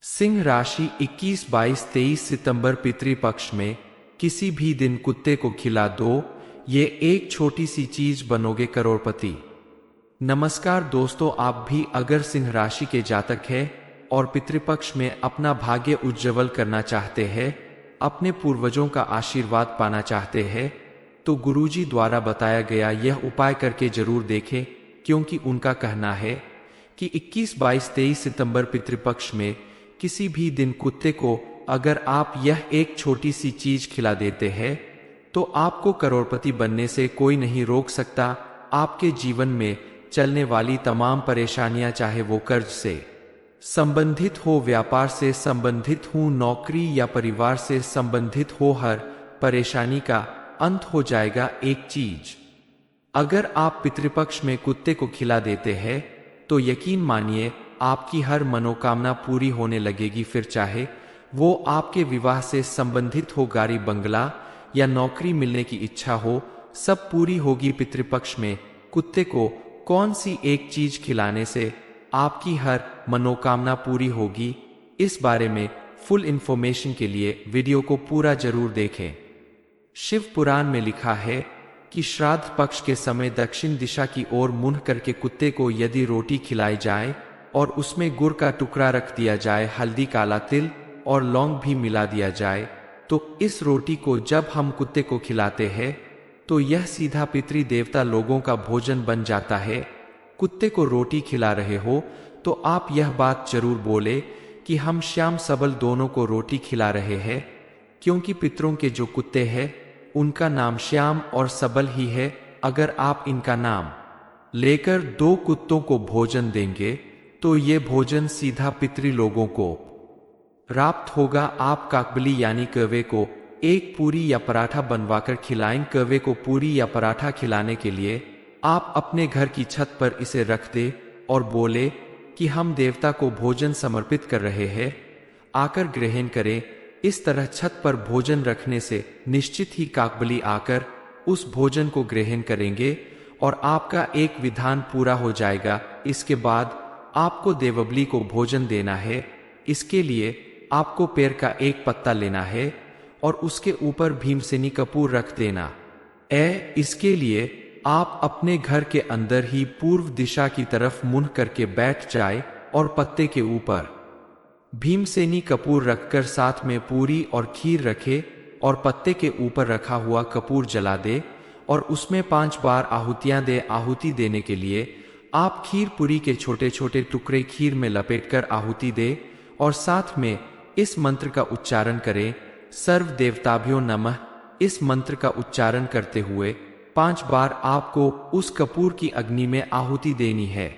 सिंह राशि 21, 22, 23 सितंबर पितृपक्ष में किसी भी दिन कुत्ते को खिला दो, ये एक छोटी सी चीज बनोगे करोड़पति। नमस्कार दोस्तों, आप भी अगर सिंह राशि के जातक हैं और पितृपक्ष में अपना भाग्य उज्जवल करना चाहते हैं, अपने पूर्वजों का आशीर्वाद पाना चाहते हैं, तो गुरुजी द्वारा बताया गया यह उपाय करके जरूर देखें, क्योंकि उनका कहना है कि 21, 22, 23 सितंबर पितृपक्ष में किसी भी दिन कुत्ते को अगर आप यह एक छोटी सी चीज खिला देते हैं तो आपको करोड़पति बनने से कोई नहीं रोक सकता। आपके जीवन में चलने वाली तमाम परेशानियां, चाहे वो कर्ज से संबंधित हो, व्यापार से संबंधित हो, नौकरी या परिवार से संबंधित हो, हर परेशानी का अंत हो जाएगा एक चीज। अगर आप पितृपक्ष में कुत्ते को खिला देते हैं तो यकीन मानिए आपकी हर मनोकामना पूरी होने लगेगी। फिर चाहे वो आपके विवाह से संबंधित हो, गाड़ी बंगला या नौकरी मिलने की इच्छा हो, सब पूरी होगी। पितृपक्ष में कुत्ते को कौन सी एक चीज खिलाने से आपकी हर मनोकामना पूरी होगी, इस बारे में फुल इंफॉर्मेशन के लिए वीडियो को पूरा जरूर देखें। शिव पुराण में लिखा है कि श्राद्ध पक्ष के समय दक्षिण दिशा की ओर मुंह करके कुत्ते को यदि रोटी खिलाई जाए और उसमें गुड़ का टुकड़ा रख दिया जाए, हल्दी, काला तिल और लौंग भी मिला दिया जाए, तो इस रोटी को जब हम कुत्ते को खिलाते हैं तो यह सीधा पितृ देवता लोगों का भोजन बन जाता है। कुत्ते को रोटी खिला रहे हो तो आप यह बात जरूर बोले कि हम श्याम सबल दोनों को रोटी खिला रहे हैं, क्योंकि पितरों के जो कुत्ते हैं उनका नाम श्याम और सबल ही है। अगर आप इनका नाम लेकर दो कुत्तों को भोजन देंगे तो ये भोजन सीधा पितृ लोगों को प्राप्त होगा। आप काकबली यानी कौवे को एक पूरी या पराठा बनवाकर खिलाएं। कौवे को पूरी या पराठा खिलाने के लिए आप अपने घर की छत पर इसे रख दे और बोले कि हम देवता को भोजन समर्पित कर रहे हैं, आकर ग्रहण करें। इस तरह छत पर भोजन रखने से निश्चित ही काकबली आकर उस भोजन को ग्रहण करेंगे और आपका एक विधान पूरा हो जाएगा। इसके बाद आपको देवबली को भोजन देना है। इसके लिए आपको पेड़ का एक पत्ता लेना है और उसके ऊपर भीमसेनी कपूर रख देना। इसके लिए आप अपने घर के अंदर ही पूर्व दिशा की तरफ मुंह करके बैठ जाए और पत्ते के ऊपर भीमसेनी कपूर रखकर साथ में पूरी और खीर रखे और पत्ते के ऊपर रखा हुआ कपूर जला दे और उसमें 5 बार आहुतियां दे। आहुति देने के लिए आप खीर पूरी के छोटे छोटे टुकड़े खीर में लपेटकर आहुति दे और साथ में इस मंत्र का उच्चारण करें, सर्व देवताभ्यो नमः। इस मंत्र का उच्चारण करते हुए 5 बार आपको उस कपूर की अग्नि में आहुति देनी है।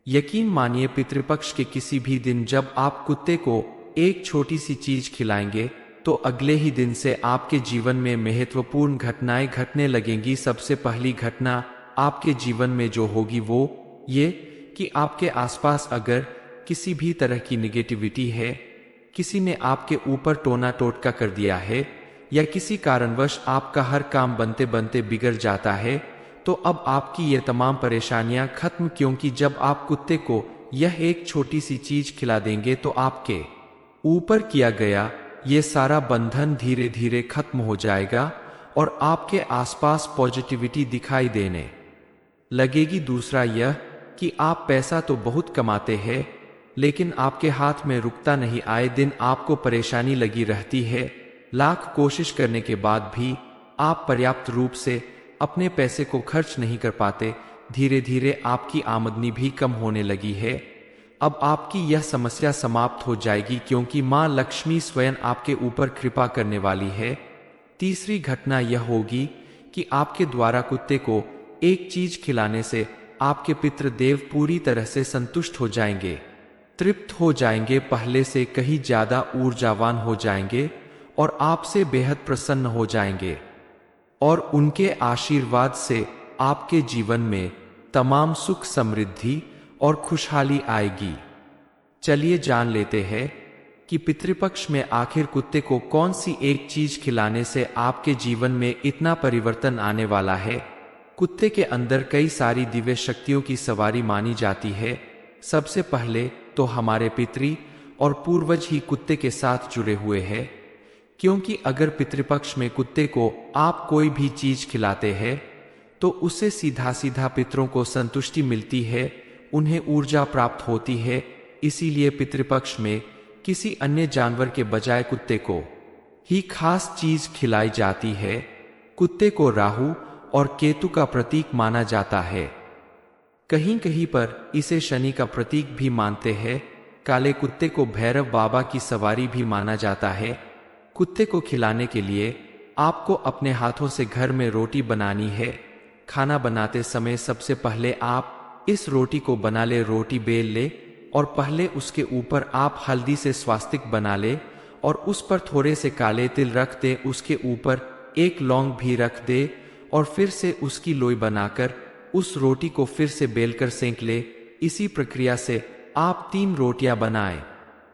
यकीन मानिए पितृपक्ष के किसी भी दिन जब आप कुत्ते को एक छोटी सी चीज खिलाएंगे तो अगले ही दिन से आपके जीवन में महत्वपूर्ण घटनाएं घटने लगेंगी। सबसे पहली घटना आपके जीवन में जो होगी वो ये कि आपके आसपास अगर किसी भी तरह की निगेटिविटी है, किसी ने आपके ऊपर टोना टोटका कर दिया है या किसी कारणवश आपका हर काम बनते बनते बिगड़ जाता है, तो अब आपकी ये तमाम परेशानियां खत्म। क्योंकि जब आप कुत्ते को यह एक छोटी सी चीज खिला देंगे तो आपके ऊपर किया गया ये सारा बंधन धीरे धीरे खत्म हो जाएगा और आपके आसपास पॉजिटिविटी दिखाई देने लगेगी। दूसरा यह कि आप पैसा तो बहुत कमाते हैं लेकिन आपके हाथ में रुकता नहीं। आए दिन आपको परेशानी लगी रहती है। लाख कोशिश करने के बाद भी आप पर्याप्त रूप से अपने पैसे को खर्च नहीं कर पाते। धीरे धीरे आपकी आमदनी भी कम होने लगी है। अब आपकी यह समस्या समाप्त हो जाएगी, क्योंकि मां लक्ष्मी स्वयं आपके ऊपर कृपा करने वाली है। तीसरी घटना यह होगी कि आपके द्वारा कुत्ते को एक चीज खिलाने से आपके पितृदेव पूरी तरह से संतुष्ट हो जाएंगे, तृप्त हो जाएंगे, पहले से कहीं ज्यादा ऊर्जावान हो जाएंगे और आपसे बेहद प्रसन्न हो जाएंगे और उनके आशीर्वाद से आपके जीवन में तमाम सुख, समृद्धि और खुशहाली आएगी। चलिए जान लेते हैं कि पितृपक्ष में आखिर कुत्ते को कौन सी एक चीज खिलाने से आपके जीवन में इतना परिवर्तन आने वाला है। कुत्ते के अंदर कई सारी दिव्य शक्तियों की सवारी मानी जाती है। सबसे पहले तो हमारे पितृ और पूर्वज ही कुत्ते के साथ जुड़े हुए हैं, क्योंकि अगर पितृपक्ष में कुत्ते को आप कोई भी चीज खिलाते हैं तो उससे सीधा सीधा पितरों को संतुष्टि मिलती है, उन्हें ऊर्जा प्राप्त होती है। इसीलिए पितृपक्ष में किसी अन्य जानवर के बजाय कुत्ते को ही खास चीज खिलाई जाती है। कुत्ते को राहु और केतु का प्रतीक माना जाता है। कहीं कहीं पर इसे शनि का प्रतीक भी मानते हैं। काले कुत्ते को भैरव बाबा की सवारी भी माना जाता है। कुत्ते को खिलाने के लिए आपको अपने हाथों से घर में रोटी बनानी है। खाना बनाते समय सबसे पहले आप इस रोटी को बना ले, रोटी बेल ले और पहले उसके ऊपर आप हल्दी से स्वास्तिक बना ले और उस पर थोड़े से काले तिल रख दे, उसके ऊपर एक लौंग भी रख दे और फिर से उसकी लोई बनाकर उस रोटी को फिर से बेलकर सेंक ले। इसी प्रक्रिया से आप 3 रोटियां बनाएं।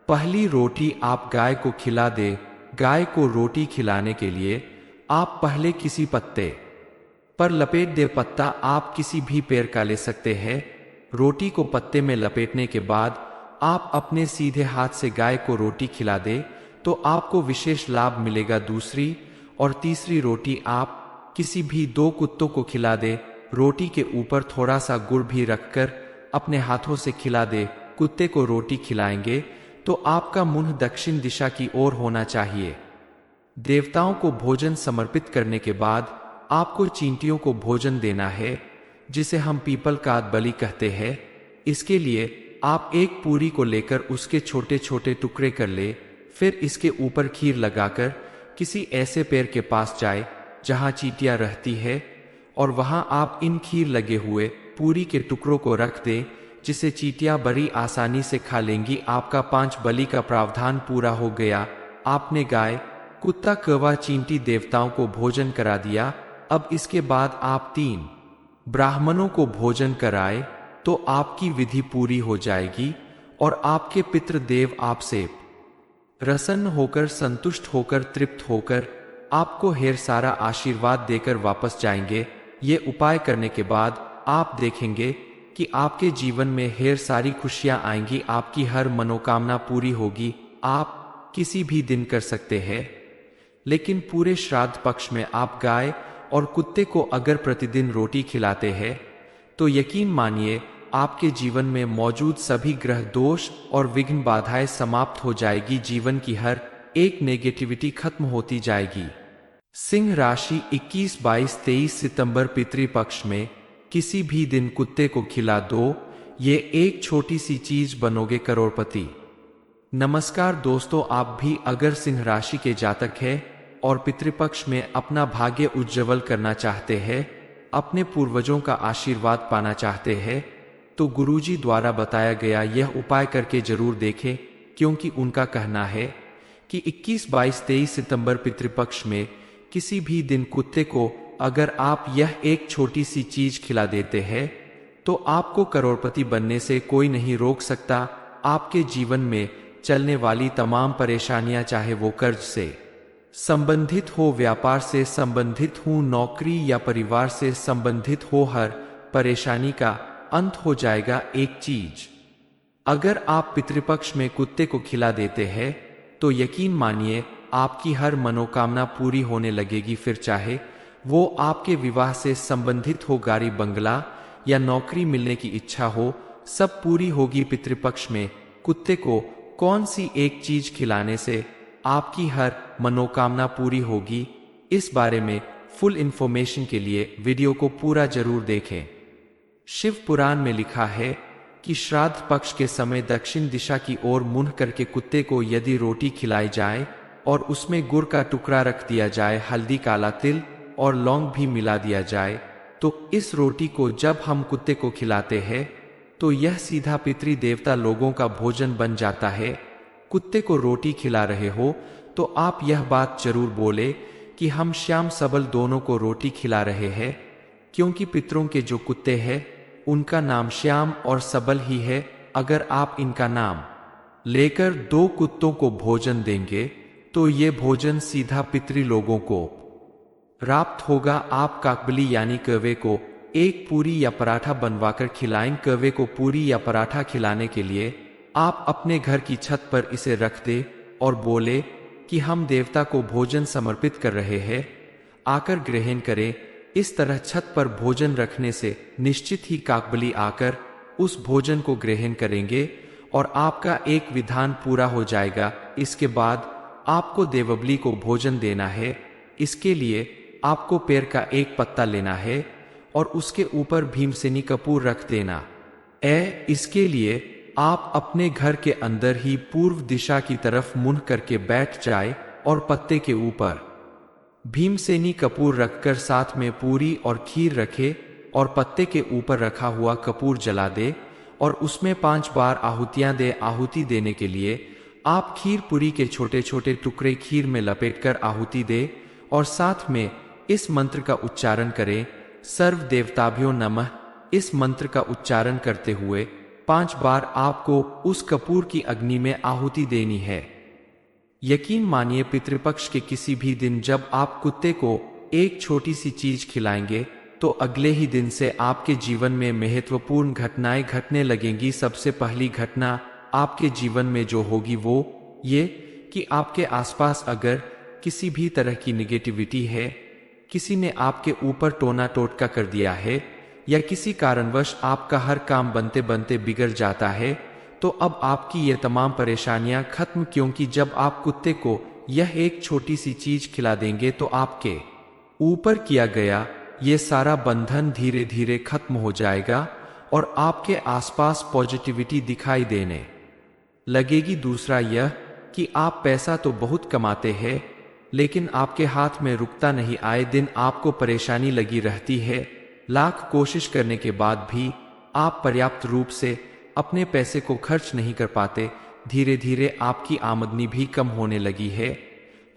पहली रोटी आप गाय को खिला दे। गाय को रोटी खिलाने के लिए आप पहले किसी पत्ते पर लपेट दे। पत्ता आप किसी भी पेड़ का ले सकते हैं। रोटी को पत्ते में लपेटने के बाद आप अपने सीधे हाथ से गाय को रोटी खिला दे तो आपको विशेष लाभ मिलेगा। दूसरी और तीसरी रोटी आप किसी भी 2 कुत्तों को खिला दे। रोटी के ऊपर थोड़ा सा गुड़ भी रखकर अपने हाथों से खिला दे। कुत्ते को रोटी खिलाएंगे तो आपका मुंह दक्षिण दिशा की ओर होना चाहिए। देवताओं को भोजन समर्पित करने के बाद आपको चींटियों को भोजन देना है, जिसे हम पीपल का बलि कहते हैं। इसके लिए आप एक पूरी को लेकर उसके छोटे छोटे टुकड़े कर ले, फिर इसके ऊपर खीर लगाकर किसी ऐसे पेड़ के पास जाए जहां चींटियां रहती है और वहां आप इन खीर लगे हुए पूरी के टुकड़ों को रख दे, जिसे चींटियां बड़ी आसानी से खा लेंगी। आपका 5 बलि का प्रावधान पूरा हो गया। आपने गाय, कुत्ता, कौवा, चींटी देवताओं को भोजन करा दिया। अब इसके बाद आप 3 ब्राह्मणों को भोजन कराए तो आपकी विधि पूरी हो जाएगी और आपके पितृदेव आपसे प्रसन्न होकर, संतुष्ट होकर, तृप्त होकर आपको ढेर सारा आशीर्वाद देकर वापस जाएंगे। ये उपाय करने के बाद आप देखेंगे कि आपके जीवन में ढेर सारी खुशियां आएंगी, आपकी हर मनोकामना पूरी होगी। आप किसी भी दिन कर सकते हैं, लेकिन पूरे श्राद्ध पक्ष में आप गाय और कुत्ते को अगर प्रतिदिन रोटी खिलाते हैं तो यकीन मानिए आपके जीवन में मौजूद सभी ग्रह दोष और विघ्न बाधाएं समाप्त हो जाएगी। जीवन की हर एक नेगेटिविटी खत्म होती जाएगी। सिंह राशि 21, 22, 23 सितंबर पितृपक्ष में किसी भी दिन कुत्ते को खिला दो, ये एक छोटी सी चीज बनोगे करोड़पति। नमस्कार दोस्तों, आप भी अगर सिंह राशि के जातक हैं और पितृपक्ष में अपना भाग्य उज्जवल करना चाहते हैं, अपने पूर्वजों का आशीर्वाद पाना चाहते हैं, तो गुरुजी द्वारा बताया गया यह उपाय करके जरूर देखें, क्योंकि उनका कहना है कि 21, 22, 23 सितंबर पितृपक्ष में किसी भी दिन कुत्ते को अगर आप यह एक छोटी सी चीज खिला देते हैं तो आपको करोड़पति बनने से कोई नहीं रोक सकता। आपके जीवन में चलने वाली तमाम परेशानियां, चाहे वो कर्ज से संबंधित हो, व्यापार से संबंधित हो, नौकरी या परिवार से संबंधित हो, हर परेशानी का अंत हो जाएगा। एक चीज अगर आप पितृपक्ष में कुत्ते को खिला देते हैं तो यकीन मानिए आपकी हर मनोकामना पूरी होने लगेगी। फिर चाहे वो आपके विवाह से संबंधित हो, गाड़ी बंगला या नौकरी मिलने की इच्छा हो, सब पूरी होगी। पितृपक्ष में कुत्ते को कौन सी एक चीज खिलाने से आपकी हर मनोकामना पूरी होगी, इस बारे में फुल इंफॉर्मेशन के लिए वीडियो को पूरा जरूर देखें। शिव पुराण में लिखा है कि श्राद्ध पक्ष के समय दक्षिण दिशा की ओर मुंह करके कुत्ते को यदि रोटी खिलाई जाए और उसमें गुड़ का टुकड़ा रख दिया जाए, हल्दी, काला तिल और लौंग भी मिला दिया जाए, तो इस रोटी को जब हम कुत्ते को खिलाते हैं तो यह सीधा पितृ देवता लोगों का भोजन बन जाता है। कुत्ते को रोटी खिला रहे हो तो आप यह बात जरूर बोले कि हम श्याम सबल दोनों को रोटी खिला रहे हैं, क्योंकि पितरों के जो कुत्ते हैं उनका नाम श्याम और सबल ही है। अगर आप इनका नाम लेकर 2 कुत्तों को भोजन देंगे तो ये भोजन सीधा पितृ लोगों को प्राप्त होगा। आप काकबली यानी कौवे को एक पूरी या पराठा बनवाकर खिलाएं। कौवे को पूरी या पराठा खिलाने के लिए आप अपने घर की छत पर इसे रख दे और बोले कि हम देवता को भोजन समर्पित कर रहे हैं, आकर ग्रहण करें। इस तरह छत पर भोजन रखने से निश्चित ही काकबली आकर उस भोजन को ग्रहण करेंगे और आपका एक विधान पूरा हो जाएगा। इसके बाद आपको देवबली को भोजन देना है। इसके लिए आपको पेड़ का एक पत्ता लेना है और उसके ऊपर भीमसेनी कपूर रख देना। इसके लिए आप अपने घर के अंदर ही पूर्व दिशा की तरफ मुंह करके बैठ जाए और पत्ते के ऊपर भीमसेनी कपूर रखकर साथ में पूरी और खीर रखे और पत्ते के ऊपर रखा हुआ कपूर जला दे और उसमें 5 बार आहुतियां दे। आहुति देने के लिए आप खीर पूरी के छोटे छोटे टुकड़े खीर में लपेटकर आहुति दे और साथ में इस मंत्र का उच्चारण करें, सर्व देवताभ्यो नमः। इस मंत्र का उच्चारण करते हुए 5 बार आपको उस कपूर की अग्नि में आहुति देनी है। यकीन मानिए पितृपक्ष के किसी भी दिन जब आप कुत्ते को एक छोटी सी चीज खिलाएंगे तो अगले ही दिन से आपके जीवन में महत्वपूर्ण घटनाएं घटने लगेंगी। सबसे पहली घटना आपके जीवन में जो होगी वो ये कि आपके आसपास अगर किसी भी तरह की निगेटिविटी है, किसी ने आपके ऊपर टोना टोटका कर दिया है या किसी कारणवश आपका हर काम बनते बनते बिगड़ जाता है, तो अब आपकी ये तमाम परेशानियां खत्म, क्योंकि जब आप कुत्ते को यह एक छोटी सी चीज खिला देंगे तो आपके ऊपर किया गया ये सारा बंधन धीरे धीरे खत्म हो जाएगा और आपके आसपास पॉजिटिविटी दिखाई देने लगेगी। दूसरा यह कि आप पैसा तो बहुत कमाते हैं लेकिन आपके हाथ में रुकता नहीं, आए दिन आपको परेशानी लगी रहती है। लाख कोशिश करने के बाद भी आप पर्याप्त रूप से अपने पैसे को खर्च नहीं कर पाते। धीरे धीरे आपकी आमदनी भी कम होने लगी है।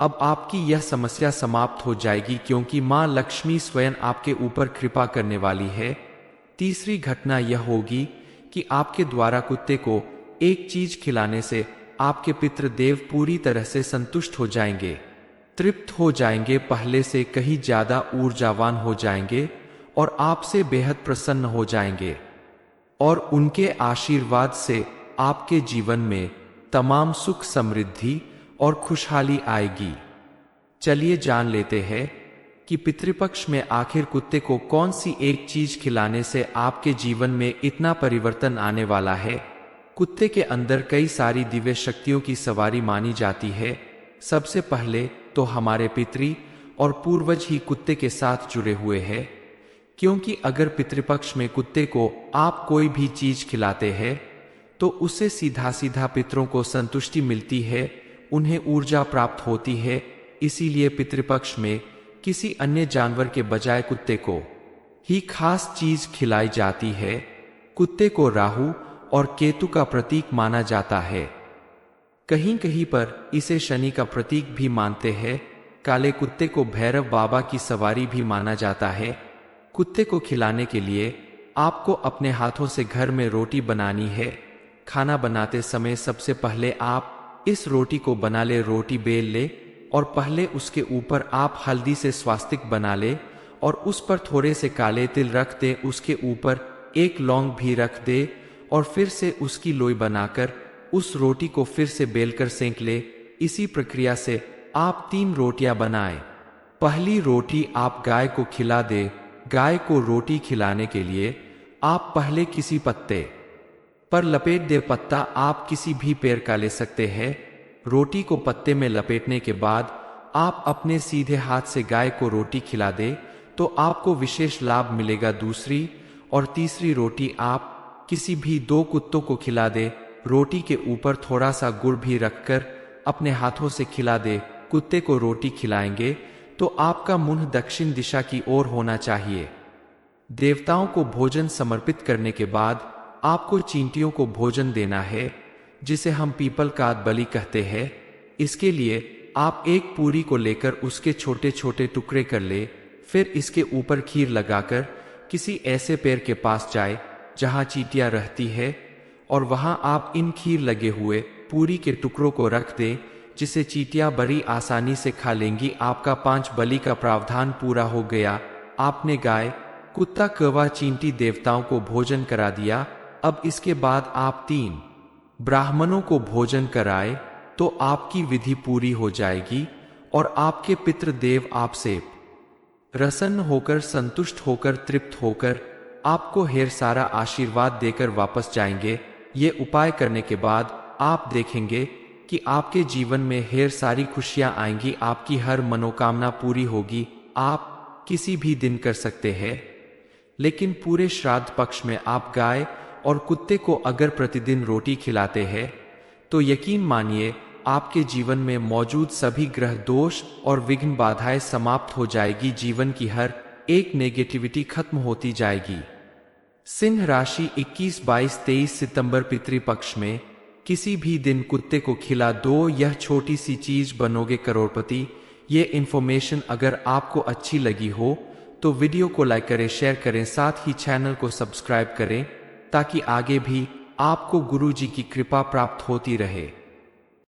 अब आपकी यह समस्या समाप्त हो जाएगी क्योंकि मां लक्ष्मी स्वयं आपके ऊपर कृपा करने वाली है। तीसरी घटना यह होगी कि आपके द्वारा कुत्ते को एक चीज खिलाने से आपके पितृदेव पूरी तरह से संतुष्ट हो जाएंगे, तृप्त हो जाएंगे, पहले से कहीं ज्यादा ऊर्जावान हो जाएंगे और आपसे बेहद प्रसन्न हो जाएंगे और उनके आशीर्वाद से आपके जीवन में तमाम सुख समृद्धि और खुशहाली आएगी। चलिए जान लेते हैं कि पितृपक्ष में आखिर कुत्ते को कौन सी एक चीज खिलाने से आपके जीवन में इतना परिवर्तन आने वाला है। कुत्ते के अंदर कई सारी दिव्य शक्तियों की सवारी मानी जाती है। सबसे पहले तो हमारे पितृ और पूर्वज ही कुत्ते के साथ जुड़े हुए हैं, क्योंकि अगर पितृपक्ष में कुत्ते को आप कोई भी चीज खिलाते हैं तो उससे सीधा सीधा पितरों को संतुष्टि मिलती है, उन्हें ऊर्जा प्राप्त होती है। इसीलिए पितृपक्ष में किसी अन्य जानवर के बजाय कुत्ते को ही खास चीज खिलाई जाती है। कुत्ते को राहु और केतु का प्रतीक माना जाता है, कहीं कहीं पर इसे शनि का प्रतीक भी मानते हैं। काले कुत्ते को भैरव बाबा की सवारी भी माना जाता है। कुत्ते को खिलाने के लिए आपको अपने हाथों से घर में रोटी बनानी है। खाना बनाते समय सबसे पहले आप इस रोटी को बना ले, रोटी बेल ले और पहले उसके ऊपर आप हल्दी से स्वास्तिक बना ले और उस पर थोड़े से काले तिल रख दे, उसके ऊपर एक लौंग भी रख दे और फिर से उसकी लोई बनाकर उस रोटी को फिर से बेलकर सेंक ले। इसी प्रक्रिया से आप 3 रोटियां बनाएं। पहली रोटी आप गाय को खिला दे। गाय को रोटी खिलाने के लिए आप पहले किसी पत्ते पर लपेट दे। पत्ता आप किसी भी पेड़ का ले सकते हैं। रोटी को पत्ते में लपेटने के बाद आप अपने सीधे हाथ से गाय को रोटी खिला दे तो आपको विशेष लाभ मिलेगा। दूसरी और तीसरी रोटी आप किसी भी 2 कुत्तों को खिला दे। रोटी के ऊपर थोड़ा सा गुड़ भी रखकर अपने हाथों से खिला दे। कुत्ते को रोटी खिलाएंगे तो आपका मुंह दक्षिण दिशा की ओर होना चाहिए। देवताओं को भोजन समर्पित करने के बाद आपको चींटियों को भोजन देना है, जिसे हम पीपल का बलि कहते हैं। इसके लिए आप एक पूरी को लेकर उसके छोटे छोटे टुकड़े कर ले, फिर इसके ऊपर खीर लगाकर किसी ऐसे पेड़ के पास जाए जहां चींटियां रहती है और वहां आप इन खीर लगे हुए पूरी के टुकड़ों को रख दे, जिसे चींटियां बड़ी आसानी से खा लेंगी। आपका 5 बलि का प्रावधान पूरा हो गया। आपने गाय, कुत्ता, कौवा, चींटी देवताओं को भोजन करा दिया। अब इसके बाद आप 3 ब्राह्मणों को भोजन कराए तो आपकी विधि पूरी हो जाएगी और आपके पितृदेव आपसे प्रसन्न होकर, संतुष्ट होकर, तृप्त होकर आपको ढेर सारा आशीर्वाद देकर वापस जाएंगे। ये उपाय करने के बाद आप देखेंगे कि आपके जीवन में ढेर सारी खुशियां आएंगी, आपकी हर मनोकामना पूरी होगी। आप किसी भी दिन कर सकते हैं, लेकिन पूरे श्राद्ध पक्ष में आप गाय और कुत्ते को अगर प्रतिदिन रोटी खिलाते हैं तो यकीन मानिए आपके जीवन में मौजूद सभी ग्रह दोष और विघ्न बाधाएं समाप्त हो जाएगी। जीवन की हर एक नेगेटिविटी खत्म होती जाएगी। सिंह राशि 21, 22, 23 सितंबर पितृपक्ष में किसी भी दिन कुत्ते को खिला दो, यह छोटी सी चीज बनोगे करोड़पति। ये इन्फॉर्मेशन अगर आपको अच्छी लगी हो तो वीडियो को लाइक करें, शेयर करें, साथ ही चैनल को सब्सक्राइब करें ताकि आगे भी आपको गुरुजी की कृपा प्राप्त होती रहे।